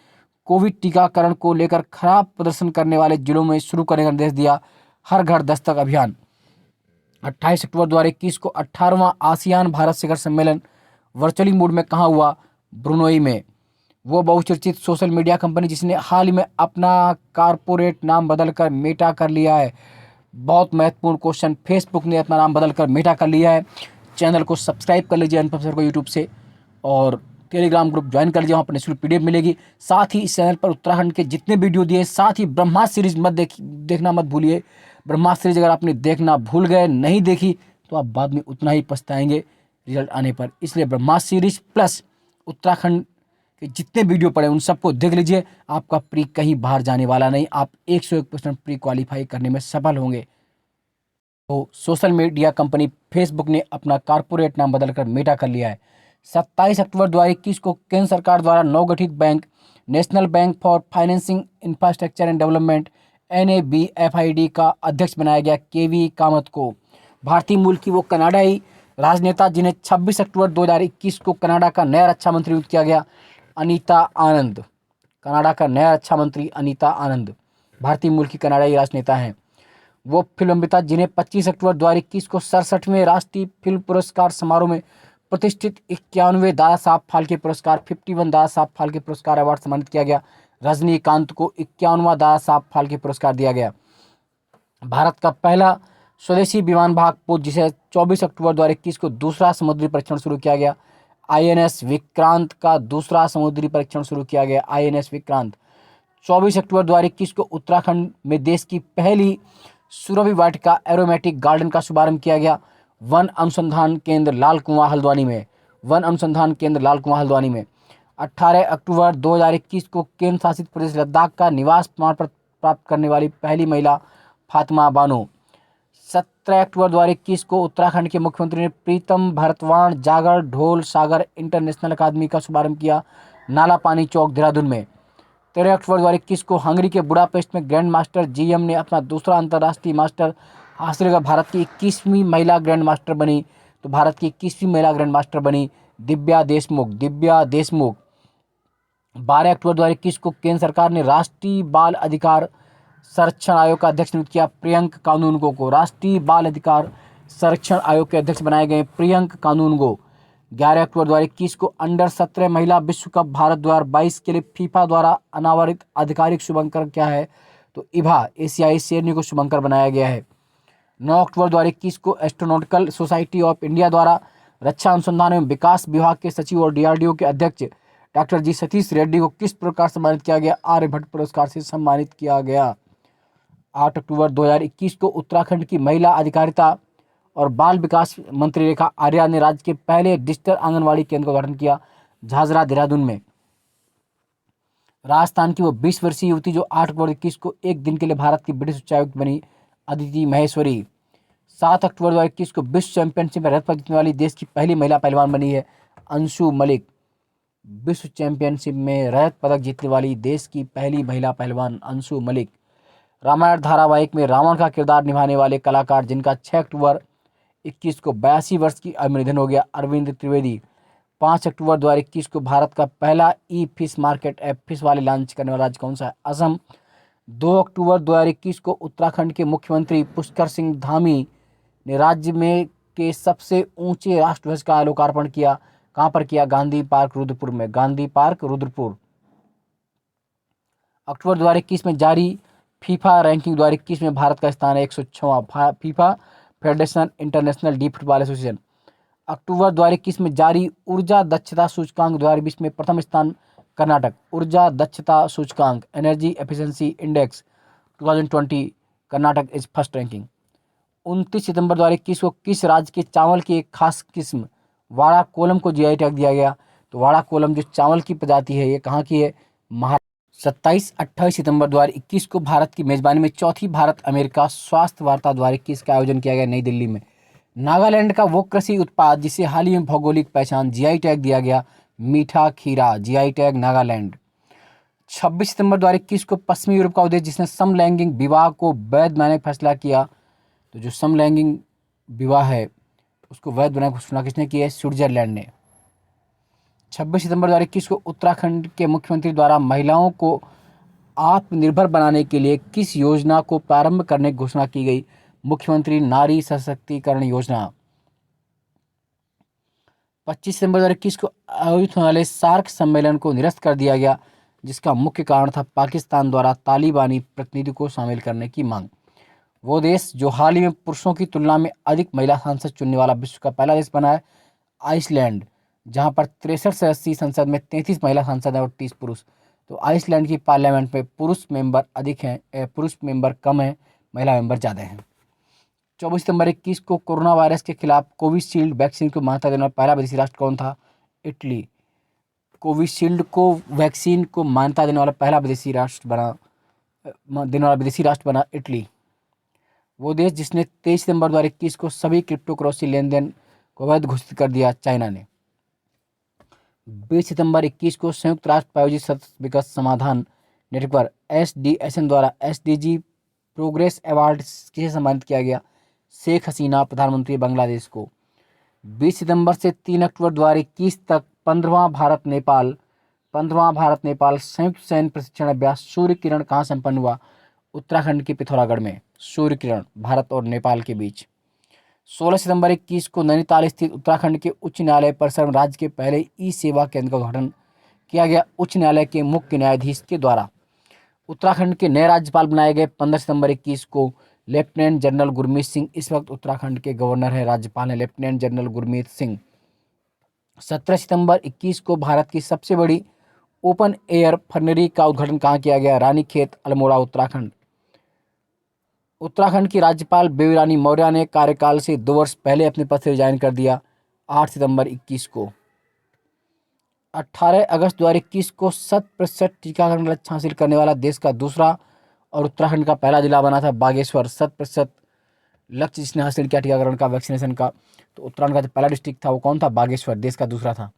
कोविड टीकाकरण को लेकर खराब प्रदर्शन करने वाले जिलों में शुरू करने का निर्देश दिया, हर घर दस्तक अभियान। 28 अक्टूबर 2021 को 18वां आसियान भारत शिखर सम्मेलन वर्चुअली मोड में कहाँ हुआ? ब्रुनोई में। वो बहुचर्चित सोशल मीडिया कंपनी जिसने हाल ही में अपना कारपोरेट नाम बदलकर मेटा कर लिया है। बहुत महत्वपूर्ण क्वेश्चन, फेसबुक ने अपना नाम बदलकर मेटा कर लिया है। चैनल को सब्सक्राइब कर लीजिए अनुपम सर को यूट्यूब से, और टेलीग्राम ग्रुप ज्वाइन कर लीजिए, वहाँ पर निःशुल्क PDF मिलेगी। साथ ही इस चैनल पर उत्तराखंड के जितने वीडियो दिए, साथ ही ब्रह्मास्त्र सीरीज देखना मत भूलिए। ब्रह्मास्त्र सीरीज अगर आपने देखना भूल गए, नहीं देखी, तो आप बाद में उतना ही पछताएंगे रिजल्ट आने पर। इसलिए ब्रह्मास्त्र सीरीज प्लस उत्तराखंड के जितने वीडियो पड़े उन सबको देख लीजिए। आपका प्री कहीं बाहर जाने वाला नहीं, आप 101% प्री क्वालिफाई करने में सफल होंगे। तो सोशल मीडिया कंपनी फेसबुक ने अपना कारपोरेट नाम बदलकर मेटा कर लिया है। 27 अक्टूबर 2021 को केंद्र सरकार द्वारा नवगठित bank national bank for financing infrastructure and development NABFID का अध्यक्ष बनाया गया KV कामत को। भारतीय मूल की वो कनाडाई राजनेता जिन्हें 26 अक्टूबर 2021 को कनाडा का नया रक्षा मंत्री नियुक्त किया गया, अनीता आनंद। कनाडा का नया रक्षा मंत्री अनीता आनंद भारतीय मूल की कनाडाई राजनेता हैं। वो फिल्म अभिनेता जिन्हें 25 अक्टूबर 2021 को 67वें राष्ट्रीय फिल्म पुरस्कार समारोह में प्रतिष्ठित 51वें दादा साहब फाल्के पुरस्कार 51 दादा साहब फाल्के पुरस्कार अवार्ड सम्मानित किया गया। रजनीकांत को 51वां दादा साहब फाल्के पुरस्कार दिया गया। भारत का पहला स्वदेशी विमान वाहक पोत जिसे 24 अक्टूबर 2021 को दूसरा समुद्री परीक्षण शुरू किया गया। INS विक्रांत का दूसरा समुद्री परीक्षण शुरू किया गया। INS विक्रांत। 24 अक्टूबर 2021 को उत्तराखंड में देश की पहली सुरभि वाटिका एरोमेटिक गार्डन का शुभारंभ किया गया। वन अनुसंधान केंद्र लाल कुआं हल्द्वानी में। वन अनुसंधान केंद्र लाल कुआं हल्द्वानी में। 18 अक्टूबर 2021 को केंद्र शासित प्रदेश लद्दाख का निवास प्रमाण पत्र प्राप्त करने वाली पहली महिला फातिमा बानो। 17 अक्टूबर 2021 को उत्तराखंड के मुख्यमंत्री ने प्रीतम भरतवाण जागर ढोल सागर इंटरनेशनल अकादमी का शुभारंभ किया, नाला पानी चौक देहरादून में। 13 अक्टूबर 2021 को हंगरी के बुडापेस्ट में ग्रैंड मास्टर GM ने अपना दूसरा अंतर्राष्ट्रीय मास्टर हासिल कर भारत की 21वीं महिला ग्रैंड मास्टर बनी। तो भारत की 21वीं महिला ग्रैंड मास्टर बनी दिव्या देशमुख। 12 अक्टूबर 2021 को केंद्र सरकार ने राष्ट्रीय बाल अधिकार संरक्षण आयोग का अध्यक्ष नियुक्त किया प्रियंक कानूनगो को। राष्ट्रीय बाल अधिकार संरक्षण आयोग के अध्यक्ष बनाए गए प्रियंक कानूनगो। 11 अक्टूबर 2021 को अंडर 17 महिला विश्व कप भारत 2022 के लिए फीफा द्वारा अनावरित आधिकारिक शुभंकर क्या है? तो इभा एशियाई शेरनी को शुभंकर बनाया गया है। 9 अक्टूबर 2021 को एस्ट्रोनॉटिकल सोसाइटी ऑफ इंडिया द्वारा रक्षा अनुसंधान एवं विकास विभाग के सचिव और DRDO के अध्यक्ष डॉक्टर G सतीश रेड्डी को किस प्रकार सम्मानित किया गया? आर्यभट्ट पुरस्कार से सम्मानित किया गया। 8 अक्टूबर 2021 को उत्तराखंड की महिला अधिकारिता और बाल विकास मंत्री रेखा आर्या ने राज्य के पहले डिजिटल आंगनवाड़ी केंद्र का उद्घाटन किया झाझरा देहरादून में। राजस्थान की वो 20 वर्षीय युवती जो 8 अक्टूबर 2021 को एक दिन के लिए भारत की ब्रिटिश उच्चायुक्त बनी, अदिति महेश्वरी। 7 अक्टूबर 2021 को विश्व चैंपियनशिप में रजत पदक जीतने वाली देश की पहली महिला पहलवान बनी है अंशु मलिक। विश्व चैंपियनशिप में रजत पदक जीतने वाली देश की पहली महिला पहलवान अंशु मलिक। रामायण धारावाहिक में रावण का किरदार निभाने वाले कलाकार जिनका 6 अक्टूबर 21 को 82 वर्ष की आयु में निधन हो गया, अरविंद त्रिवेदी। 5 अक्टूबर 2021 को भारत का पहला फिश मार्केट ऐप फिश वाले लॉन्च करने वाला राज्य कौन सा है? असम। 2 अक्टूबर 2021 को उत्तराखंड के मुख्यमंत्री पुष्कर सिंह धामी ने राज्य में के सबसे ऊंचे राष्ट्रध्वज का लोकार्पण किया। कहां पर किया? गांधी पार्क रुद्रपुर में। गांधी पार्क रुद्रपुर। अक्टूबर 2021 में जारी फीफा रैंकिंग 2021 में भारत का स्थान है 106वां। FIFA Federation International de Football Association. अक्टूबर 2021 में जारी ऊर्जा दक्षता सूचकांक 2020 में प्रथम स्थान कर्नाटक। ऊर्जा दक्षता सूचकांक energy efficiency index 2020 Karnataka is first ranking. 29 सितंबर 2021 को किस राज्य के चावल की एक खास किस्म वाड़ा कोलम को जीआई टैग दिया गया? तो वाड़ा कोलम जो चावल की प्रजाति है ये कहाँ की है? 27-28 सितंबर 2021 को भारत की मेजबानी में चौथी भारत अमेरिका स्वास्थ्य वार्ता 2021 का आयोजन किया गया नई दिल्ली में। नागालैंड का वो कृषि उत्पाद जिसे हाल ही में भौगोलिक पहचान जीआई टैग दिया गया, मीठा खीरा, जीआई टैग नागालैंड। 26 सितंबर 2021 को पश्चिमी यूरोप का उद्देश्य जिसने समलैंगिक विवाह को वैध बनाने का फैसला किया, तो जो समलैंगिक विवाह है उसको वैध बनाने की घोषणा किसने की है? स्विट्जरलैंड ने। 26 सितंबर 2021 को उत्तराखंड के मुख्यमंत्री द्वारा महिलाओं को आत्मनिर्भर बनाने के लिए किस योजना को प्रारंभ करने की घोषणा की गई? मुख्यमंत्री नारी सशक्तिकरण योजना। 25 सितंबर 2021 को आयोजित होने वाले सार्क सम्मेलन को निरस्त कर दिया गया जिसका मुख्य कारण था पाकिस्तान द्वारा तालिबानी प्रतिनिधि को शामिल करने की मांग। वो देश जो हाल ही में पुरुषों की तुलना में अधिक महिला सांसद चुनने वाला विश्व का पहला देश बना है, आइसलैंड, जहां पर 63 सदस्यीय संसद में 33 महिला सांसद हैं और 30 पुरुष। तो आइसलैंड की पार्लियामेंट में पुरुष मेंबर अधिक हैं, पुरुष मेंबर कम हैं, महिला मेंबर ज़्यादा हैं। 24 सितंबर 21 को कोरोना वायरस के खिलाफ कोविशील्ड वैक्सीन को मान्यता देने वाला पहला विदेशी राष्ट्र कौन था? इटली। कोविशील्ड को वैक्सीन को मान्यता देने वाला पहला विदेशी राष्ट्र बना इटली। वो देश जिसने 23 सितंबर 2021 को सभी क्रिप्टो करेंसी लेन देन को अवैध घोषित कर दिया, चाइना ने। 20 सितंबर 21 को संयुक्त राष्ट्र प्रायोजित सतत विकास समाधान नेटवर्क SDSN द्वारा SDG प्रोग्रेस अवार्ड किसे सम्मानित किया गया? शेख हसीना, प्रधानमंत्री बांग्लादेश को। 20 सितंबर से 3 अक्टूबर 2021 तक 15वां भारत नेपाल संयुक्त सैन्य प्रशिक्षण अभ्यास सूर्य किरण कहाँ संपन्न हुआ? उत्तराखंड के पिथौरागढ़ में। सूर्य किरण भारत और नेपाल के बीच। 16 सितंबर 21 को नैनीताल स्थित उत्तराखंड के उच्च न्यायालय परिसर में राज्य के पहले ई सेवा केंद्र का उद्घाटन किया गया उच्च न्यायालय के मुख्य न्यायाधीश के द्वारा। उत्तराखंड के नए राज्यपाल बनाए गए 15 सितंबर 21 को लेफ्टिनेंट जनरल गुरमीत सिंह इस वक्त उत्तराखंड के गवर्नर हैं, राज्यपाल हैं लेफ्टिनेंट जनरल गुरमीत सिंह। 17 सितंबर 21 को भारत की सबसे बड़ी ओपन एयर फर्नरी का उद्घाटन कहाँ किया गया? रानीखेत, अल्मोड़ा, उत्तराखंड। उत्तराखंड की राज्यपाल बेबी रानी मौर्य ने कार्यकाल से 2 वर्ष पहले अपने पद से रिजाइन कर दिया 8 सितंबर 21 को। 18 अगस्त 2021 को 100% टीकाकरण लक्ष्य हासिल करने वाला देश का दूसरा और उत्तराखंड का पहला जिला बना था बागेश्वर। 100% लक्ष्य जिसने हासिल किया टीकाकरण का, वैक्सीनेशन का, तो उत्तराखंड का जो पहला डिस्ट्रिक्ट था वो कौन था? बागेश्वर, देश का दूसरा था।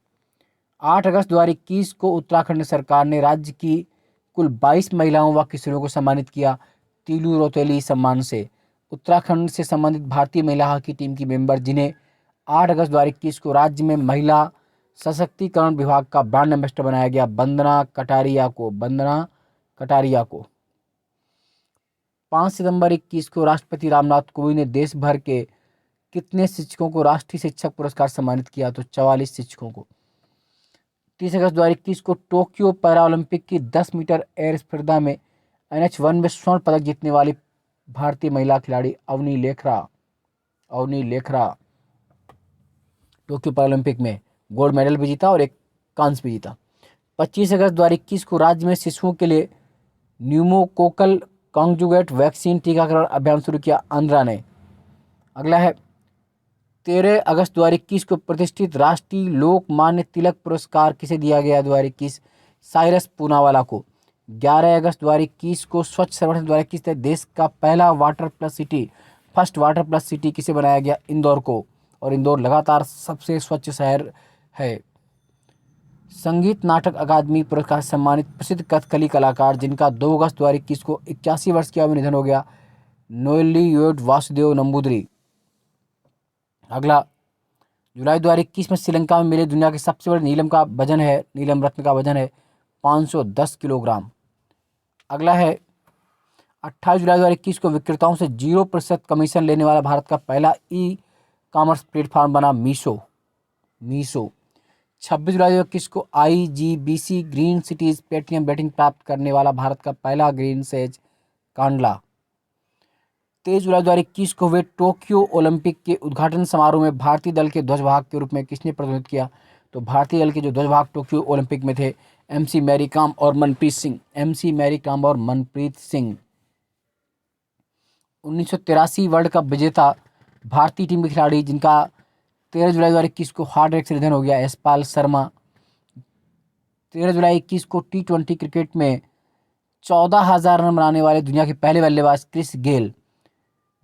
8 अगस्त 2021 को उत्तराखंड सरकार ने राज्य की कुल 22 महिलाओं व किशोरियों को सम्मानित किया तीलू रौतेली सम्मान से। उत्तराखंड से संबंधित भारतीय महिला हॉकी टीम की मेंबर जिन्हें 8 अगस्त 2021 को राज्य में महिला सशक्तिकरण विभाग का ब्रांड एम्बेसडर बनाया गया वंदना कटारिया को। 5 सितंबर 21 को राष्ट्रपति रामनाथ कोविंद ने देश भर के कितने शिक्षकों को राष्ट्रीय शिक्षक पुरस्कार सम्मानित किया? तो 44 शिक्षकों को। 30 अगस्त 2021 को टोक्यो पैरा ओलंपिक की 10 मीटर एयर स्पर्धा में NH1 में स्वर्ण पदक जीतने वाली भारतीय महिला खिलाड़ी अवनी लेखरा टोक्यो पैरालंपिक में गोल्ड मेडल भी जीता और एक कांस्य भी जीता। 25 अगस्त 2021 को राज्य में शिशुओं के लिए न्यूमोकोकल कॉन्जुगेट वैक्सीन टीकाकरण अभियान शुरू किया आंध्रा ने। अगला है 13 अगस्त 2021 को प्रतिष्ठित राष्ट्रीय लोकमान्य तिलक पुरस्कार किसे दिया गया? 2021 साइरस पूनावाला को। 11 अगस्त 2021 को स्वच्छ सर्वेक्षण 2021 तक देश का पहला फर्स्ट वाटर प्लस सिटी किसे बनाया गया? इंदौर को। और इंदौर लगातार सबसे स्वच्छ शहर है। संगीत नाटक अकादमी पुरस्कार से सम्मानित प्रसिद्ध कथकली कलाकार जिनका 2 अगस्त 2021 को 81 वर्ष की आयु में निधन हो गया, नोएल्ली वासुदेव नंबूदरी। अगला जुलाई 2021 में श्रीलंका में मिले दुनिया के सबसे बड़े नीलम रत्न का वजन है 510 किलोग्राम। अगला है 28 जुलाई 2021 को विक्रेताओं से 0% कमीशन लेने वाला भारत का पहला ई कॉमर्स प्लेटफॉर्म बना मीशो। 26 जुलाई 2021 को IGBC green cities platinum rating प्राप्त करने वाला भारत का पहला ग्रीन सेज कांडला। 23 जुलाई 2021 को हुए टोक्यो ओलंपिक के उद्घाटन समारोह में भारतीय दल के ध्वजवाहक के रूप में किसने प्रतिनिधित्व किया? तो भारतीय दल के जो ध्वजवाहक टोक्यो ओलंपिक में थे, एमसी मैरी कॉम और मनप्रीत सिंह। एमसी मैरी कॉम और मनप्रीत सिंह। 1983 वर्ल्ड कप विजेता भारतीय टीम के खिलाड़ी जिनका 13 जुलाई 2021 को हार्ट अटैक से निधन हो गया, यशपाल शर्मा। 13 जुलाई 21 को T20 क्रिकेट में 14,000 रन बनाने वाले दुनिया के पहले बल्लेबाज क्रिस गेल।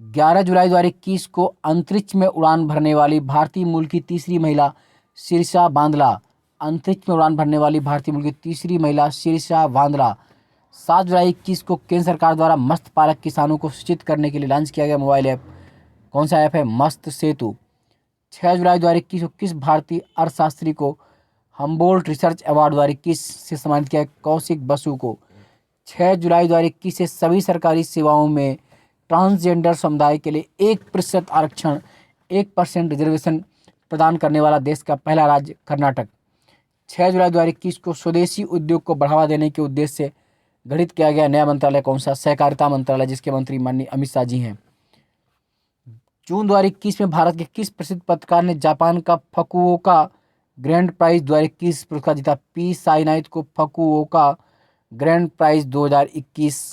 11 जुलाई 2021 को अंतरिक्ष में उड़ान भरने वाली भारतीय मूल की तीसरी महिला शीर्षा बांदला। अंतरिक्ष में उड़ान भरने वाली भारतीय मूल की तीसरी महिला शीर्षा बांदला। 7 जुलाई 21 को केंद्र सरकार द्वारा मत्स्य पालक किसानों को सूचित करने के लिए लॉन्च किया गया मोबाइल ऐप। कौन सा ऐप है? मत्स्य सेतु। 6 जुलाई 2021 को किस भारतीय अर्थशास्त्री को हम्बोल्ट रिसर्च अवार्ड 2021 से सम्मानित किया? कौशिक बसु को। 6 जुलाई 2021 से सभी सरकारी सेवाओं में ट्रांसजेंडर समुदाय के लिए 1% आरक्षण, 1% रिजर्वेशन प्रदान करने वाला देश का पहला राज्य कर्नाटक। 6 जुलाई 2021 को स्वदेशी उद्योग को बढ़ावा देने के उद्देश्य से गठित किया गया नया मंत्रालय कौन सा? सहकारिता मंत्रालय, जिसके मंत्री माननीय अमित शाह जी हैं। जून 2021 में भारत के किस प्रसिद्ध पत्रकार ने जापान का फकुओका ग्रैंड प्राइज 2021 पुरस्कार जीता? पी साईनाथ को फकुओका ग्रैंड प्राइज 2021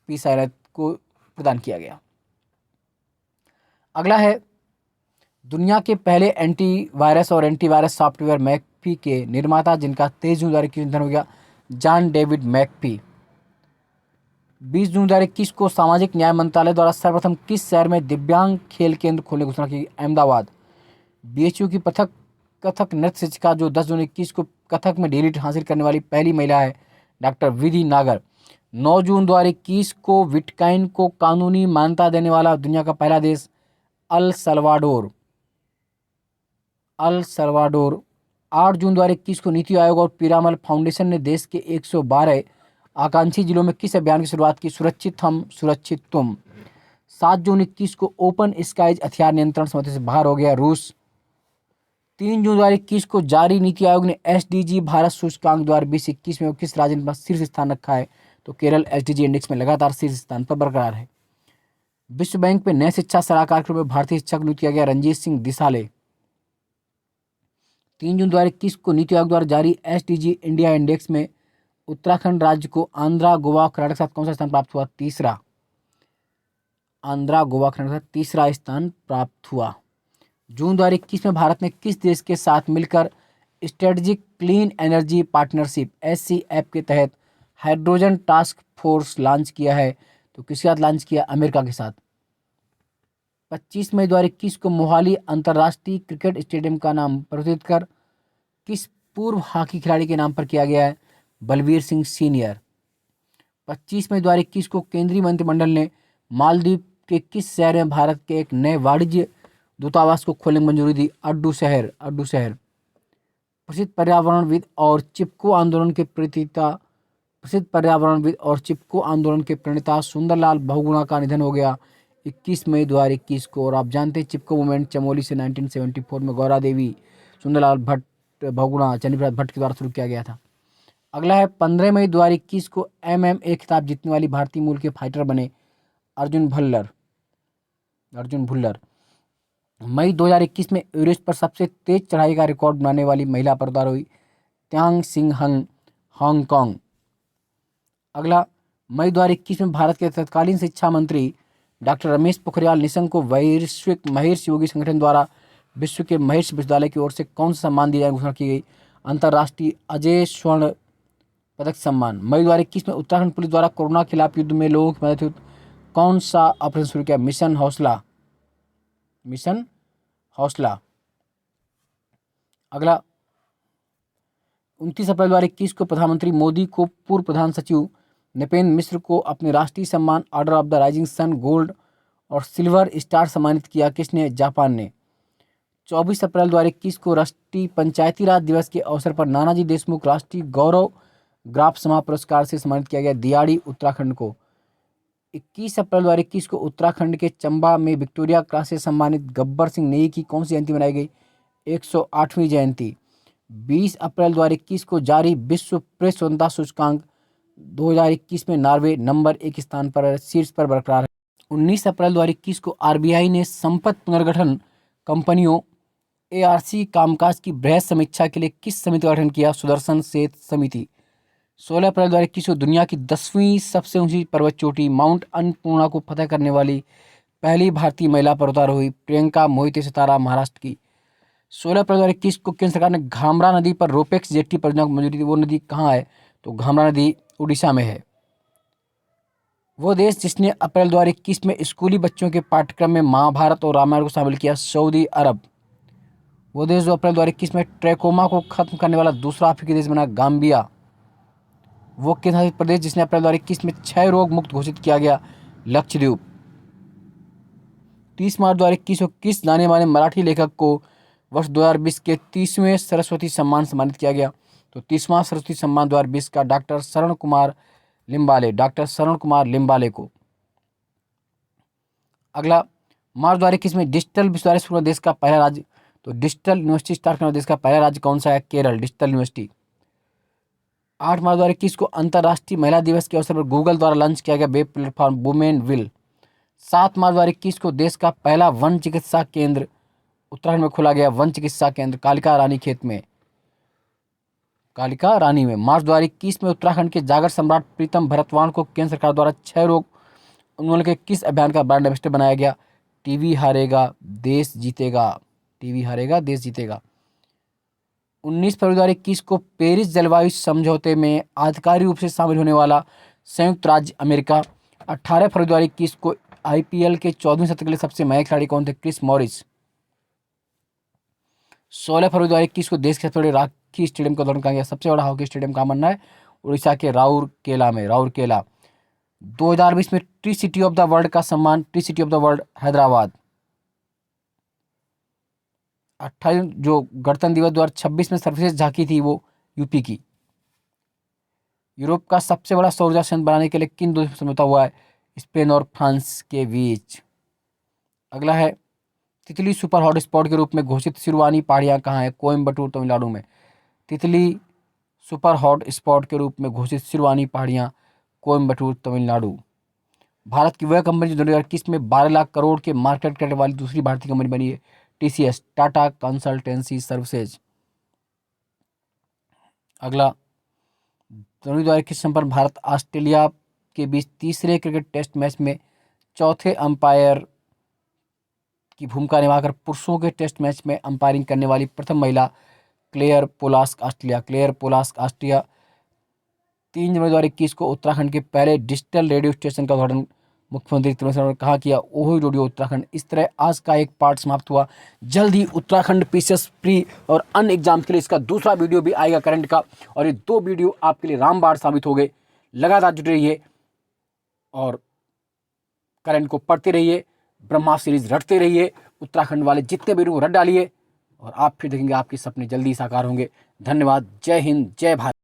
पी साईनाथ को प्रदान किया गया। अगला है, दुनिया के पहले एंटीवायरस और एंटीवायरस सॉफ्टवेयर मैकफी के निर्माता जिनका 23 जून 2021 निधन हो गया, जॉन डेविड मैकफी। 20 जून 2021 को सामाजिक न्याय मंत्रालय द्वारा सर्वप्रथम किस शहर में दिव्यांग खेल केंद्र खोलने की घोषणा की? अहमदाबाद। बीएचयू की कथक नृत्य शिक्षिका जो 10 जून 2021 को कथक में डीलिट हासिल करने वाली पहली महिला है, डॉक्टर विधि नागर। 9 जून 2021 को बिटकॉइन को कानूनी मान्यता देने वाला दुनिया का पहला देश अल सल्वाडोर। 8 जून 2021 को नीति आयोग और पीरामल फाउंडेशन ने देश के 112 आकांक्षी जिलों में किस अभियान की शुरुआत की? सुरक्षित हम सुरक्षित तुम। 7 जून 21 को ओपन स्काइज हथियार नियंत्रण समझौते से बाहर हो गया रूस। 3 जून 2021 को जारी नीति आयोग ने एसडीजी भारत सूचकांक 2020-21 में किस राज्य ने शीर्ष स्थान रखा है? तो केरल एसडीजी इंडेक्स में लगातार शीर्ष स्थान पर बरकरार है। विश्व बैंक में नए शिक्षा सलाहकार के रूप में भारतीय शिक्षक नियुक्त किया गया रणजीत सिंह दिसाले। 3 जून 2021 को नीति आयोग द्वारा जारी एसडीजी इंडिया इंडेक्स में उत्तराखंड राज्य को आंध्रा, गोवा, कर्नाटक के साथ कौन सा स्थान प्राप्त हुआ? तीसरा। आंध्रा, गोवा, कर्नाटक के साथ तीसरा स्थान प्राप्त हुआ। जून 2021 में भारत ने किस देश के साथ मिलकर strategic clean energy partnership SCF के तहत हाइड्रोजन टास्क फोर्स लॉन्च किया है? तो किसके साथ लॉन्च किया? अमेरिका के साथ। 25 मई 2021 को मोहाली अंतर्राष्ट्रीय क्रिकेट स्टेडियम का नाम परिवर्तित कर किस पूर्व हॉकी खिलाड़ी के नाम पर किया गया है? बलवीर सिंह सीनियर। 25 मई 2021 को केंद्रीय मंत्रिमंडल ने मालदीव के किस शहर में भारत के एक नए वाणिज्य दूतावास को खोलने की मंजूरी दी? अड्डू शहर। प्रसिद्ध पर्यावरणविद और चिपको आंदोलन के प्रणेता सुंदरलाल बहुगुणा का निधन हो गया 21 मई 2021 को। और आप जानते हैं चिपको मूवमेंट चमोली से 1974 में गौरा देवी, सुंदरलाल भट्ट, बहुगुणा, चंद्रप्रसाद भट्ट के द्वारा शुरू किया गया था। अगला है, 15 मई 2021 को MMA खिताब जीतने वाली भारतीय मूल के फाइटर बने अर्जुन भुल्लर। मई 2021 में एवरेस्ट पर सबसे तेज चढ़ाई का रिकॉर्ड बनाने वाली महिला पर्दार हुई त्यांग सिंह हंग, हांगकांग। अगला, मई 2021 में भारत के तत्कालीन शिक्षा मंत्री डॉक्टर रमेश पोखरियाल निशंक को वैश्विक महर्षि योगी संगठन द्वारा विश्व के महर्षि विश्वविद्यालय की ओर से कौन सा सम्मान दिया जाने की घोषणा की गई? अंतर्राष्ट्रीय अजय स्वर्ण पदक सम्मान। मई 2021 में उत्तराखंड पुलिस द्वारा कोरोना के खिलाफ युद्ध में लोगों की मदद हेतु कौन सा ऑपरेशन शुरू किया? मिशन हौसला। अगला, 29 अप्रैल 2021 को प्रधानमंत्री मोदी को पूर्व प्रधान सचिव नृपेंद्र मिश्र को अपने राष्ट्रीय सम्मान Order of the Rising Sun Gold और सिल्वर स्टार सम्मानित किया किसने? जापान ने। 24 अप्रैल 2021 को राष्ट्रीय पंचायती राज दिवस के अवसर पर नानाजी देशमुख राष्ट्रीय गौरव ग्राफ समा पुरस्कार से सम्मानित किया गया दियाड़ी, उत्तराखंड को। 21 अप्रैल 2021 को उत्तराखंड के चंबा में विक्टोरिया क्रॉस से सम्मानित गब्बर सिंह नेगी की कौन सी जयंती मनाई गई? 108वीं जयंती। 20 अप्रैल 2021 को जारी विश्व प्रेस स्वतंत्रता सूचकांक 2021 में नॉर्वे नंबर 1 स्थान पर शीर्ष पर बरकरार है। 19 अप्रैल 2021 को आरबीआई ने संपत्ति पुनर्गठन कंपनियों एआरसी कामकाज की बृहद समीक्षा के लिए किस समिति का गठन किया? सुदर्शन सेठ समिति। 16 अप्रैल 2021 को दुनिया की 10वीं सबसे ऊंची पर्वत चोटी माउंट अन्नपूर्णा को फतह करने वाली पहली भारतीय महिला पर्वतारोही प्रियंका मोहिते सितारा महाराष्ट्र की। 16 अप्रैल 2021 को केंद्र सरकार ने घाघरा नदी पर रोपेक्स जेट्टी परियोजना को मंजूरी दी। वो नदी कहाँ है? तो घाघरा नदी उड़ीसा में है। वो देश जिसने अप्रैल 2021 में स्कूली बच्चों के पाठ्यक्रम में महाभारत और रामायण को शामिल किया? सऊदी अरब। वो देश जो अप्रैल 2021 में ट्रैकोमा को खत्म करने वाला दूसरा अफ्रीकी देश बना? गाम्बिया। वो केंद्र शासित प्रदेश जिसने अप्रैल 2021 में क्षय रोग मुक्त घोषित किया गया? लक्षद्वीप। 30 मार्च 2021 को किस जाने माने मराठी लेखक को वर्ष 2020 के 30वें सरस्वती सम्मान सम्मानित किया गया? तो 30वां सरस्वती सम्मान 2020 का डॉक्टर शरण कुमार लिम्बाले को। अगला, मार्च 2021 में डिजिटल विश्वविद्यालय शुरू देश का पहला राज्य? तो डिजिटल यूनिवर्सिटी स्टार्ट करने देश का पहला राज्य कौन सा है? Kerala, digital university. 8 मार्च 2021 को अंतर्राष्ट्रीय महिला दिवस के अवसर पर गूगल द्वारा लॉन्च किया गया वेब प्लेटफॉर्म वुमेन विल। 7 मार्च 2021 को देश का पहला वन चिकित्सा केंद्र उत्तराखंड में खोला गया। वन चिकित्सा केंद्र कालिका रानी में। मार्च 2021 में उत्तराखंड के जागर सम्राट प्रीतम भरतवाण को केंद्र सरकार द्वारा क्षय रोग उन्मूलन के किस अभियान का ब्रांड एम्बेसडर बनाया गया? टीवी हारेगा देश जीतेगा। 19 फरवरी 2021 को पेरिस जलवायु समझौते में आधिकारिक रूप से शामिल होने वाला संयुक्त राज्य अमेरिका। 18 फरवरी 2021 को आईपीएल के 14वें सत्र के लिए सबसे महंगे खिलाड़ी कौन थे? Chris Morris. 16 फरवरी 2021 को देश के सबसे बड़े हॉकी स्टेडियम का उद्घाटन कहा गया। सबसे बड़ा हॉकी स्टेडियम कहाँ बनना है? उड़ीसा के राउरकेला। 2020 में tree city of the world का सम्मान tree city of the world Hyderabad. 28 जो गणतंत्र दिवस 2026 में सर्वश्रेष्ठ झांकी थी वो यूपी की। यूरोप का सबसे बड़ा सौर ऊर्जा संयंत्र बनाने के लिए किन दो देशों में समझौता हुआ है? स्पेन और फ्रांस के बीच। अगला है, तितली सुपर हॉट स्पॉट के रूप में घोषित सिरुवानी पहाड़ियाँ कहाँ है? कोयम्बटूर तमिलनाडु में। तितली सुपर हॉट स्पॉट के रूप में घोषित सिरुवानी पहाड़ियाँ कोयम्बटूर तमिलनाडु। भारत की वह कंपनी जो 2021 में 12 लाख करोड़ के मार्केट करने वाली दूसरी भारतीय कंपनी बनी है? TCS, Tata consultancy services. अगला, जनवरी 2021 संपन्न भारत ऑस्ट्रेलिया के बीच तीसरे क्रिकेट टेस्ट मैच में चौथे अंपायर की भूमिका निभाकर पुरुषों के टेस्ट मैच में अंपायरिंग करने वाली प्रथम महिला क्लेयर पोलास्क ऑस्ट्रिया। 3 जनवरी 2021 को उत्तराखंड के पहले डिजिटल रेडियो स्टेशन का उद्घाटन मुख्यमंत्री त्रिवेंद्र सिंह रावत ने कहा किया? ओही रेडियो उत्तराखंड। इस तरह आज का एक पार्ट समाप्त हुआ। जल्द ही उत्तराखंड पीसीएस प्री और अन्य एग्जाम के लिए इसका दूसरा वीडियो भी आएगा करंट का, और ये 2 वीडियो आपके लिए रामबाण साबित हो गए। लगातार जुटे रहिए और करंट को पढ़ते रहिए, ब्रह्मा सीरीज रटते रहिए, उत्तराखंड वाले जितने वीडियो रट डालिए और आप फिर देखेंगे आपके सपने जल्दी साकार होंगे। धन्यवाद। जय हिंद, जय भारत।